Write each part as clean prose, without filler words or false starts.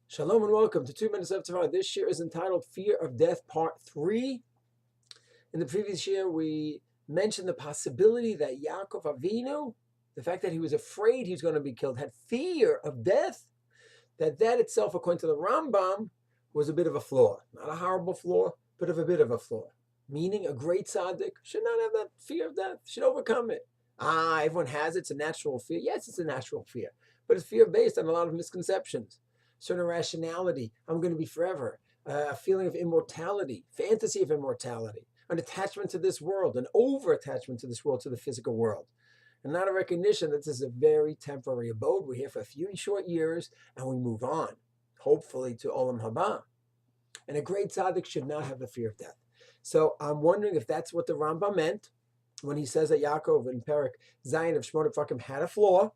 Shalom and welcome to 2 Minutes of Torah. This year is entitled Fear of Death Part 3. In the previous year, we mentioned the possibility that Yaakov Avinu, the fact that he was afraid he was going to be killed, had fear of death, that itself, according to the Rambam, was a bit of a flaw. Not a horrible flaw, but of a bit of a flaw. Meaning a great tzaddik should not have that fear of death, should overcome it. Everyone has it, it's a natural fear. Yes, it's a natural fear, but it's fear based on a lot of misconceptions. Certain irrationality, I'm going to be forever, a feeling of immortality, fantasy of immortality, an attachment to this world, an over-attachment to this world, to the physical world, and not a recognition that this is a very temporary abode. We're here for a few short years, and we move on, hopefully to Olam Haba. And a great tzaddik should not have the fear of death. So I'm wondering if that's what the Rambam meant when he says that Yaakov in Perek Zayin of Shmona Prakim had a flaw.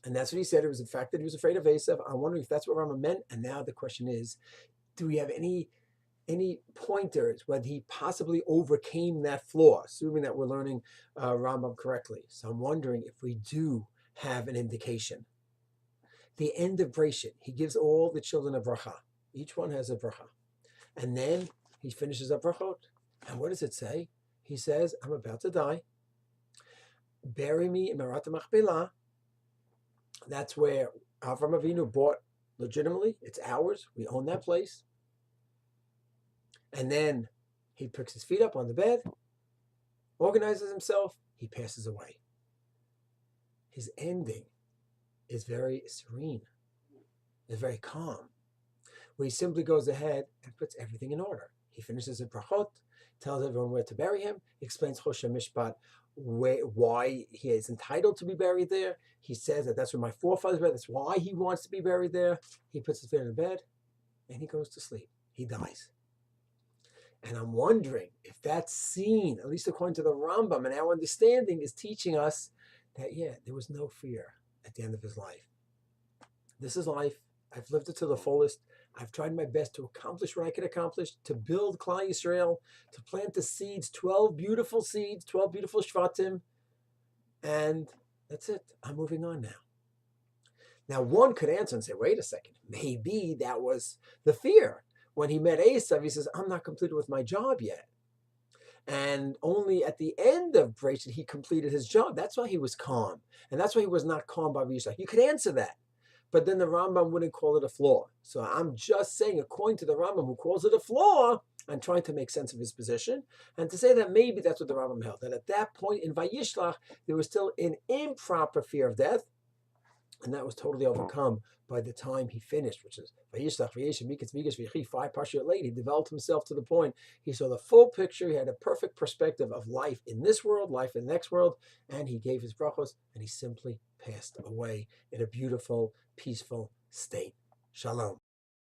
And that's what he said. It was the fact that he was afraid of Esav. I'm wondering if that's what Rambam meant. And now the question is, do we have any pointers whether he possibly overcame that flaw, assuming that we're learning Rambam correctly? So I'm wondering if we do have an indication. The end of Breshit, he gives all the children a bracha. Each one has a bracha. And then he finishes up brachot. And what does it say? He says, I'm about to die. Bury me in Merat Machpelah. That's where Avram Avinu bought legitimately. It's ours. We own that place. And then he picks his feet up on the bed, organizes himself, he passes away. His ending is very serene, is very calm, where he simply goes ahead and puts everything in order. He finishes the brachot, tells everyone where to bury him, explains Choshen Mishpat, why he is entitled to be buried there. He says that that's where my forefathers were. That's why he wants to be buried there. He puts his feet in the bed, and he goes to sleep. He dies. And I'm wondering if that scene, at least according to the Rambam and our understanding, is teaching us that, there was no fear at the end of his life. This is life. I've lived it to the fullest. I've tried my best to accomplish what I could accomplish, to build Klal Yisrael, to plant the seeds, 12 beautiful seeds, 12 beautiful shvatim, and that's it. I'm moving on now. Now, one could answer and say, wait a second, maybe that was the fear. When he met Esav, he says, I'm not completed with my job yet. And only at the end of Breshit, he completed his job. That's why he was calm. And that's why he was not calm by Yisrael. You could answer that. But then the Rambam wouldn't call it a flaw. So I'm just saying, according to the Rambam, who calls it a flaw, I'm trying to make sense of his position, and to say that maybe that's what the Rambam held, that at that point in Vayishlach, there was still an improper fear of death, and that was totally overcome by the time he finished, which is Vayishlach, Vayeshev, Miketz, Migash, V'yechi, 5 Parsha later. He developed himself to the point. He saw the full picture. He had a perfect perspective of life in this world, life in the next world, and he gave his brachos, and he simply passed away in a beautiful, peaceful state. Shalom.